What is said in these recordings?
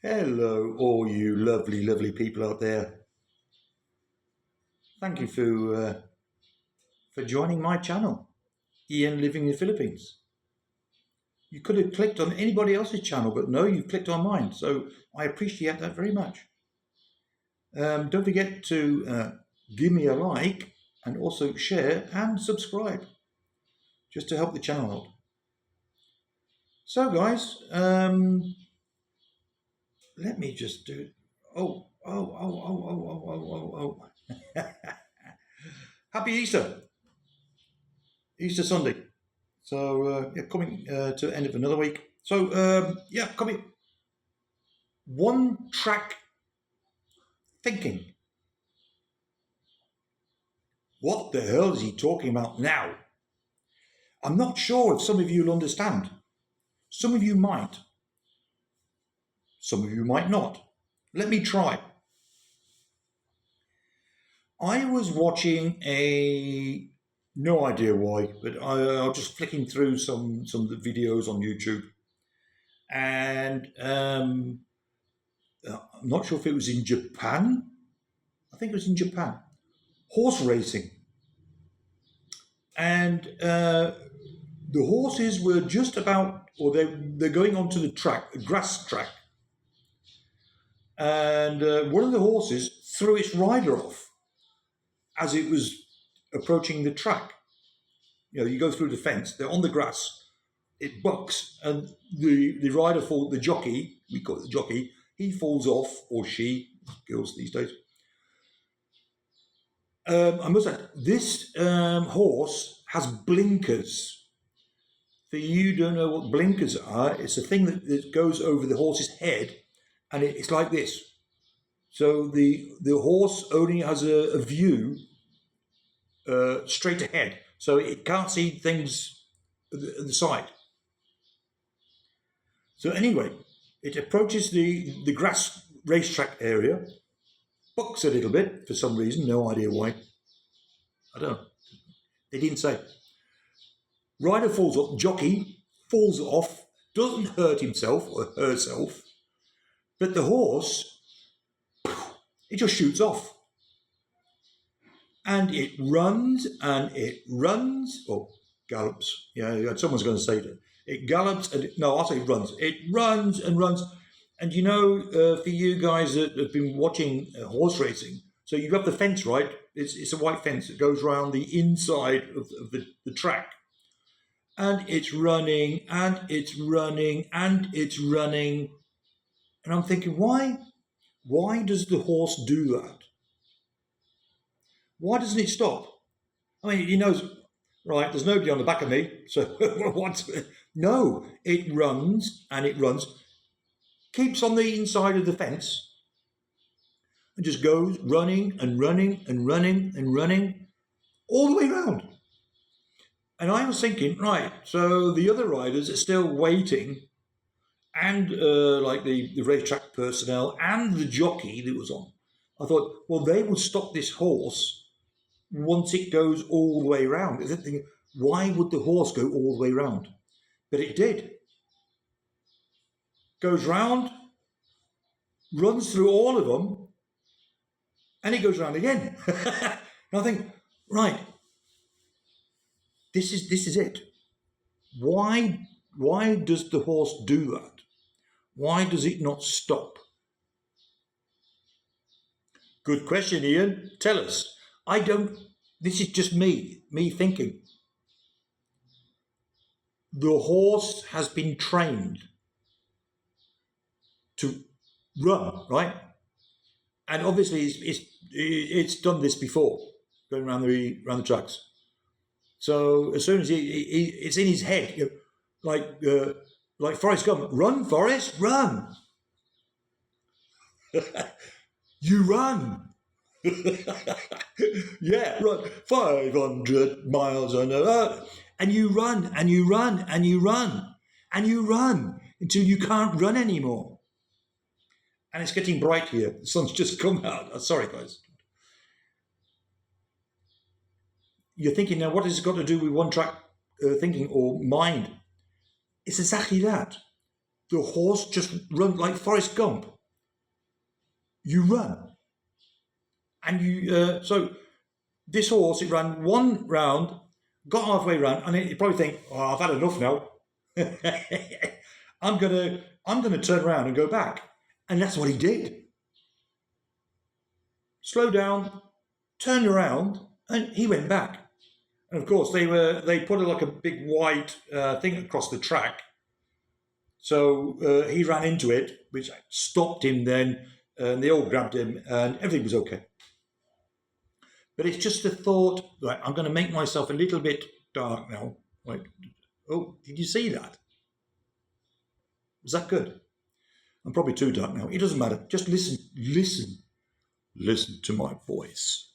Hello, all you lovely, lovely people out there. Thank you for joining my channel, Ian Living in the Philippines. You could have clicked on anybody else's channel, but no, you've clicked on mine. So I appreciate that very much. Don't forget to give me a like and also share and subscribe, just to help the channel out. So, guys, let me just do. Oh. Happy Easter! Easter Sunday. So yeah, coming to the end of another week. So yeah, coming one track thinking. What the hell is he talking about now? I'm not sure if some of you will understand. Some of you might. Some of you might not. Let me try. I was watching a no idea why, but I was just flicking through some of the videos on YouTube, and I'm not sure if it was in Japan. I think it was in Japan. Horse racing. And the horses were just about, or they're going onto the track, the grass track. And one of the horses threw its rider off as it was approaching the track. You know, you go through the fence, they're on the grass, it bucks, and the rider falls, the jockey, we call it the jockey, he falls off, or she, girls these days. I must add, this horse has blinkers. For you who don't know what blinkers are, it's a thing that goes over the horse's head, and it's like this. So the horse only has a view straight ahead, so it can't see things at the side. So anyway, it approaches the grass racetrack area, bucks a little bit for some reason, no idea why. I don't know. They didn't say. Rider falls off, jockey falls off, doesn't hurt himself or herself, but the horse, it just shoots off. And it runs and it runs, or gallops. Yeah, someone's going to say that. It gallops and no, I'll say runs. It runs and runs. And you know, for you guys that have been watching horse racing, so you have the fence, right? It's a white fence that goes around the inside of the track. And it's running and it's running and it's running. And I'm thinking, why? Why does the horse do that? Why doesn't it stop? I mean, he knows, right, there's nobody on the back of me, so what? No, it runs and it runs, keeps on the inside of the fence, and just goes running and running and running and running all the way around. And I was thinking, right, so the other riders are still waiting, and like the racetrack personnel and the jockey that was on. I thought, well, they would stop this horse once it goes all the way around. Thinking, why would the horse go all the way around? But it did. Goes round, runs through all of them, and it goes round again. And I think, right, this is it. Why does the horse do that? Why does it not stop? Good question, Ian. Tell us. I don't. This is just me thinking. The horse has been trained to run, right? And obviously, it's done this before, going around the tracks. So as soon as it's in his head, you know, like Forrest Gump, run, Forrest, run. You run. Yeah, run 500 miles an hour. And you run, and you run, and you run, and you run until you can't run anymore. And it's getting bright here. The sun's just come out. Sorry, guys. You're thinking now, what has it got to do with one track thinking or mind? It's exactly that. the horse just run like Forrest Gump. You run. And so this horse, it ran one round, got halfway round, and you probably think, oh, I've had enough now. I'm gonna turn around and go back. And that's what he did. Slowed down, turned around, and he went back. And of course, they put like a big white thing across the track. So he ran into it, which stopped him then, and they all grabbed him, and everything was okay. But it's just a thought, like, I'm going to make myself a little bit dark now. Like, oh, did you see that? Was that good? I'm probably too dark now. It doesn't matter. Just listen to my voice.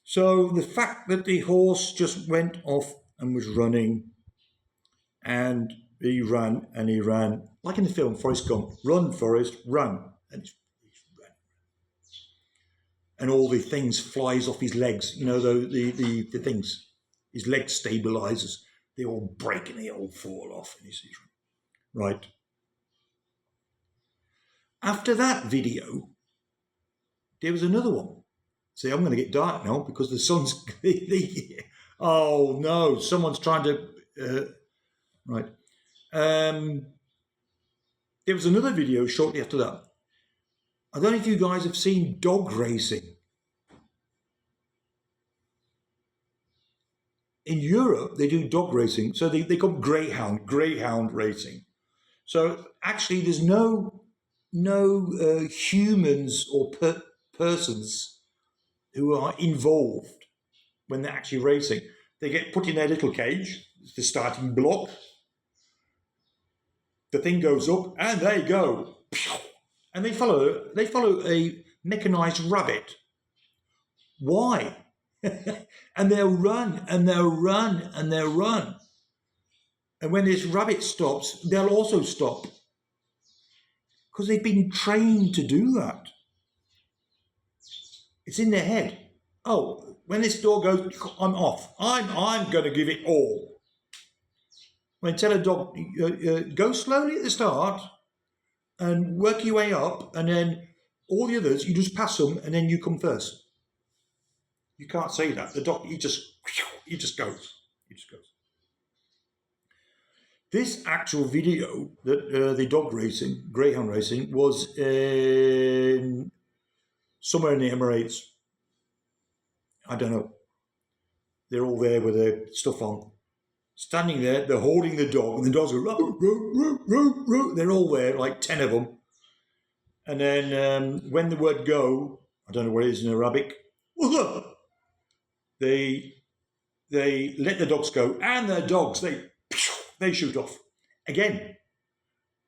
So the fact that the horse just went off and was running, and he ran, like in the film Forrest Gump, run, Forrest, run. And he's ran. And all the things flies off his legs, the things, his leg stabilizers, they all break and they all fall off. And he's right. After that video, there was another one. See, I'm going to get dark now because the sun's... oh, no, someone's trying to... right. There was another video shortly after that. I don't know if you guys have seen dog racing. In Europe, they do dog racing. So they call it greyhound racing. So actually, there's no humans or persons who are involved when they're actually racing. They get put in their little cage, it's the starting block. The thing goes up and they go. And they follow a mechanized rabbit. Why? And they'll run and they'll run and they'll run. And when this rabbit stops, they'll also stop. Because they've been trained to do that. It's in their head. Oh, when this door goes, I'm off. I'm going to give it all. When tell a dog, go slowly at the start and work your way up, and then all the others, you just pass them, and then you come first. You can't say that. The dog, he just goes. He just goes. This actual video, that the dog racing, greyhound racing, was somewhere in the Emirates. I don't know. They're all there with their stuff on. Standing there, they're holding the dog, and the dogs go, roo, roo, roo, roo, roo. They're all there, like 10 of them. And then when the word go, I don't know what it is in Arabic, they let the dogs go, and the dogs, they shoot off again.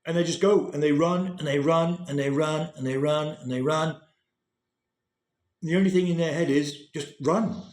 And they just go, and they run, and they run, and they run, and they run, and they run. And the only thing in their head is just run.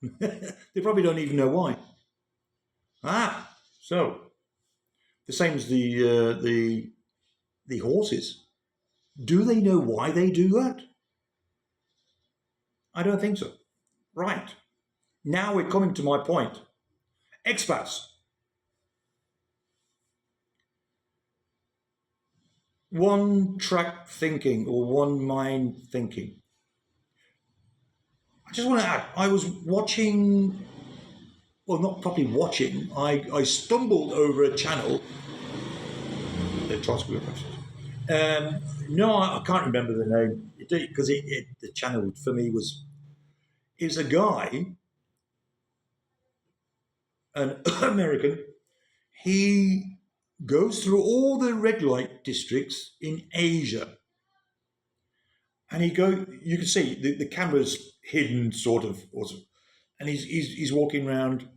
They probably don't even know why. So the same as the horses. Do they know why they do that? I don't think so. Right. Now we're coming to my point. Expats. One track thinking or one mind thinking. I just want to add, I was watching, well, not properly watching, I stumbled over a channel. No, I can't remember the name, because the channel for me was a guy, an American. He goes through all the red light districts in Asia. And you can see the camera's hidden sort of, and he's walking around.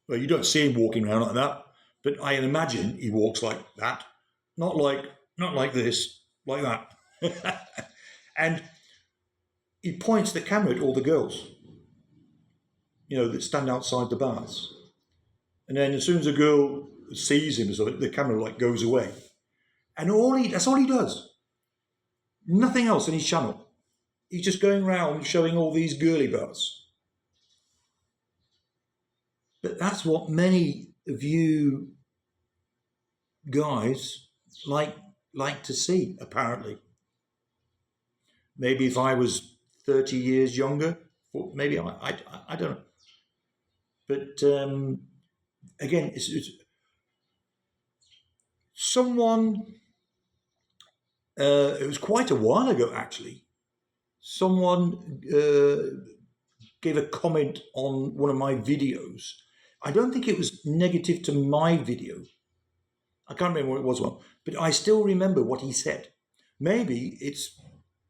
Well, you don't see him walking around like that, but I imagine he walks like that, not like this, like that. And he points the camera at all the girls, that stand outside the bars. And then as soon as a girl sees him, so the camera goes away, and that's all he does. Nothing else in his channel. He's just going around showing all these girly bars. But that's what many of you guys like to see, apparently. Maybe if I was 30 years younger, maybe I don't know. But again, it's someone, it was quite a while ago actually, someone gave a comment on one of my videos. I don't think it was negative to my video. I can't remember what it was, but I still remember what he said. Maybe it's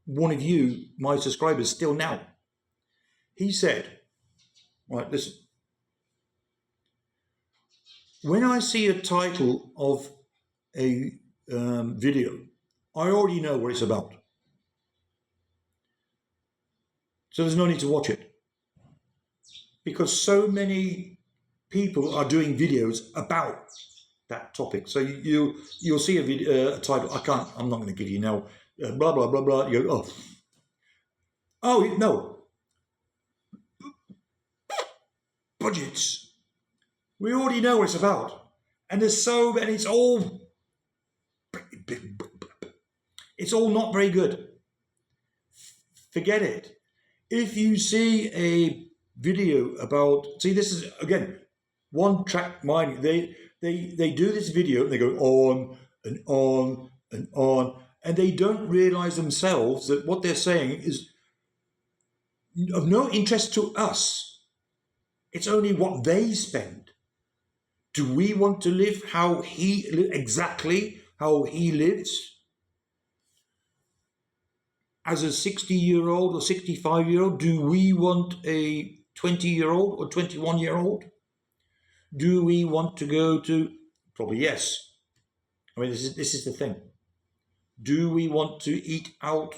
one of you, my subscribers, still now. He said, right, listen, when I see a title of a video, I already know what it's about. So there's no need to watch it. Because so many people are doing videos about that topic. So you'll see a video, a title. I'm not going to give you now. Blah blah blah blah. You go, oh no, budgets. We already know what it's about, and there's so many. It's all not very good. Forget it. If you see a video about, see, this is again one track mind. They do this video and they go on and on and on, and they don't realize themselves that what they're saying is of no interest to us. It's only what they spend. Do we want to live exactly how he lives? As a 60-year-old or 65-year-old, do we want a 20-year-old or 21-year-old? Do we want to go to? Probably yes. I mean, this is the thing. Do we want to eat out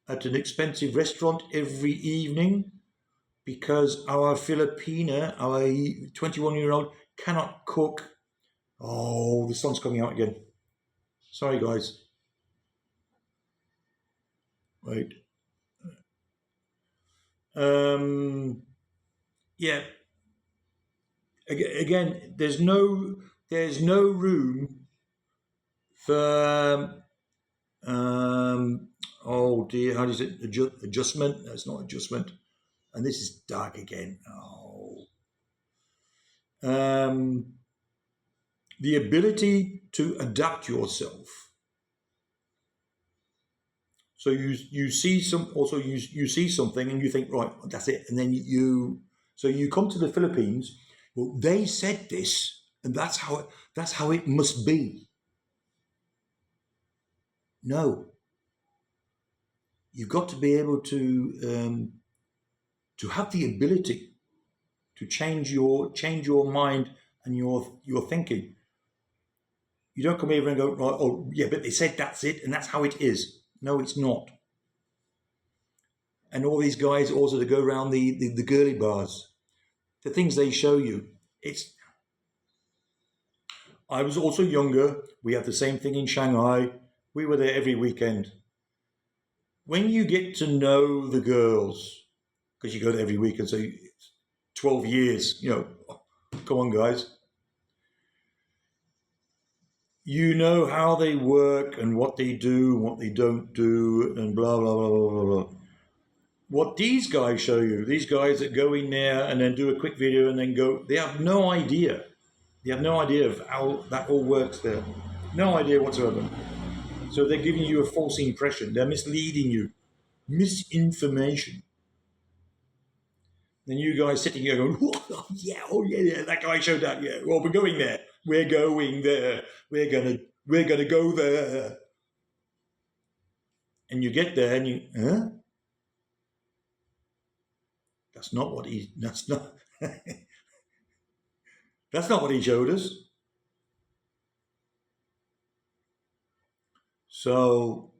at an expensive restaurant every evening because our Filipina, our 21-year-old, cannot cook? Oh, the sun's coming out again. Sorry, guys. Right. Yeah. Again, there's no room for oh dear, how does it adjustment? That's not adjustment, and this is dark again. Oh, the ability to adapt yourself. So you see you see something and you think, right, that's it, and then you come to the Philippines. Well, they said this, and that's how it must be. No, you've got to be able to have the ability to change your mind and your thinking. You don't come here and go, right, oh yeah, but they said that's it and that's how it is. No, it's not. And all these guys also to go around the girly bars, the things they show you. I was also younger. We had the same thing in Shanghai. We were there every weekend. When you get to know the girls, because you go there every weekend, so 12 years, come on, guys. You know how they work and what they do and what they don't do and blah, blah, blah, blah, blah, blah. What these guys show you, these guys that go in there and then do a quick video and then go, they have no idea. They have no idea of how that all works there. No idea whatsoever. So they're giving you a false impression. They're misleading you. Misinformation. Then you guys sitting here going, oh yeah, that guy showed that, yeah. Well, we're going there. We're going there. We're gonna go there. And you get there and you, huh? That's not what that's not what he showed us. So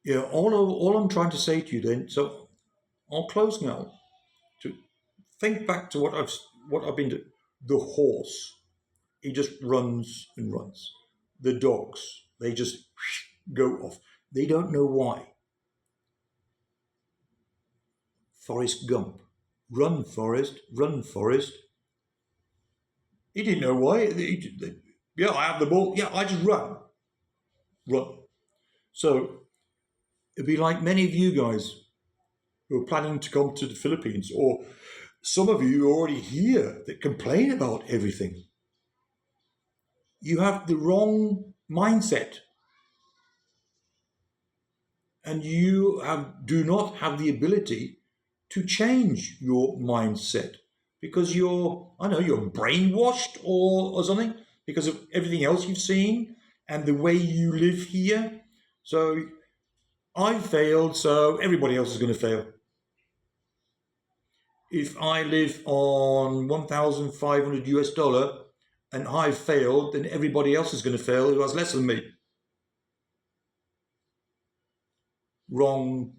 yeah, all I'm trying to say to you then, so I'll close now. To think back to what I've been doing. The horse, he just runs and runs. The dogs, they just go off. They don't know why. Forrest Gump, run, Forrest, run, Forrest. He didn't know why. Yeah, I have the ball. Yeah, I just run. Run. So it'd be like many of you guys who are planning to come to the Philippines, or some of you already here that complain about everything. You have the wrong mindset, and do not have the ability to change your mindset because you're brainwashed or something because of everything else you've seen and the way you live here. So I failed, so everybody else is going to fail. If I live on 1,500 US dollar and I failed, then everybody else is going to fail who has less than me. Wrong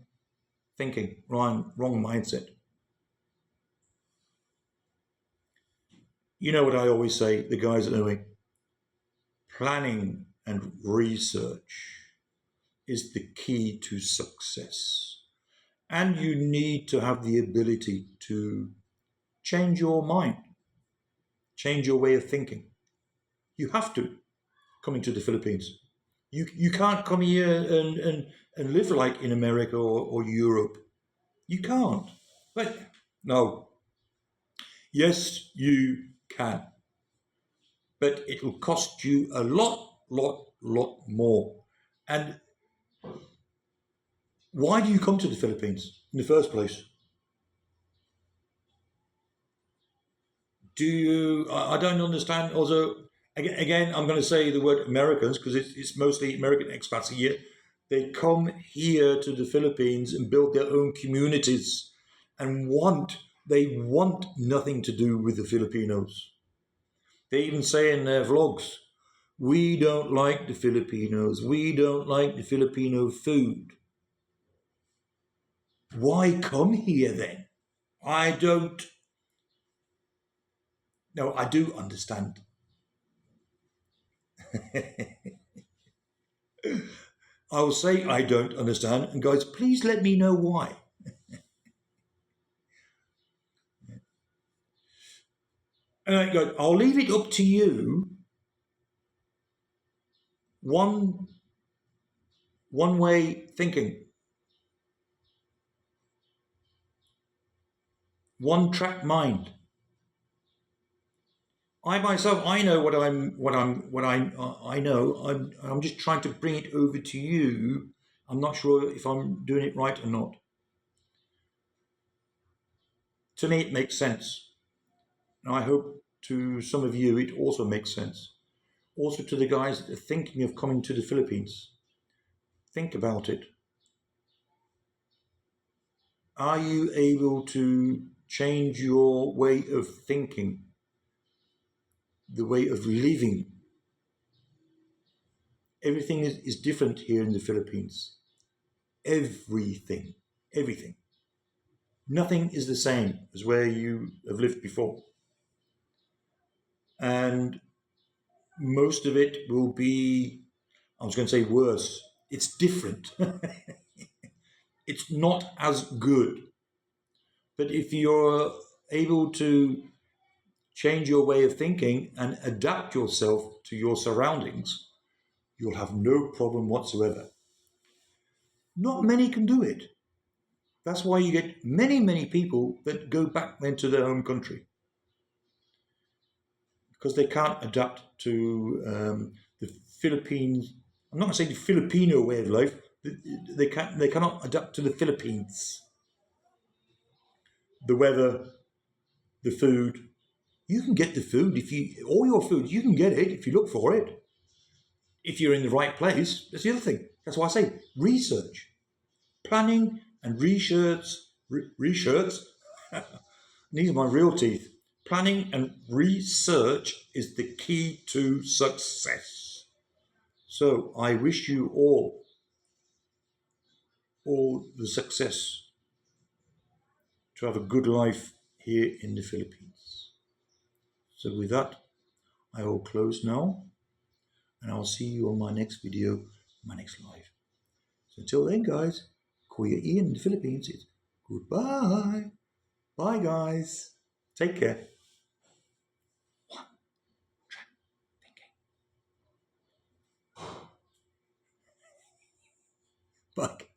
thinking, wrong mindset. You know what I always say, the guys that know me, planning and research is the key to success. And you need to have the ability to change your mind, change your way of thinking. You have to coming to the Philippines. You can't come here and live like in America or Europe. You can't. But no. Yes, you can. But it will cost you a lot more. And why do you come to the Philippines in the first place? I don't understand. Also, again, I'm going to say the word Americans because it's mostly American expats here. They come here to the Philippines and build their own communities and they want nothing to do with the Filipinos. They even say in their vlogs, we don't like the Filipinos. We don't like the Filipino food. Why come here then? I don't. No, I do understand. I will say I don't understand, and guys, please let me know why. And guys, I'll leave it up to you. One way thinking, one track mind. I myself, I know I know. I'm just trying to bring it over to you. I'm not sure if I'm doing it right or not. To me, it makes sense. And I hope to some of you it also makes sense. Also to the guys that are thinking of coming to the Philippines, think about it. Are you able to change your way of thinking, the way of living? Everything is different here in the Philippines. Everything, everything. Nothing is the same as where you have lived before. And most of it will be, I was going to say worse. It's different. It's not as good. But if you're able to change your way of thinking and adapt yourself to your surroundings, you'll have no problem whatsoever. Not many can do it. That's why you get many people that go back then to their home country because they can't adapt to the Philippines. I'm not going to say the Filipino way of life. They cannot adapt to the Philippines. The weather, the food. You can get the food all your food. You can get it if you look for it. If you're in the right place, that's the other thing. That's why I say research, planning, and research. Research. These are my real teeth. Planning and research is the key to success. So I wish you all the success to have a good life here in the Philippines. So with that, I will close now, and I'll see you on my next video, my next live. So until then, guys, Kuya Ian in the Philippines is goodbye. Bye, guys. Take care. Bye.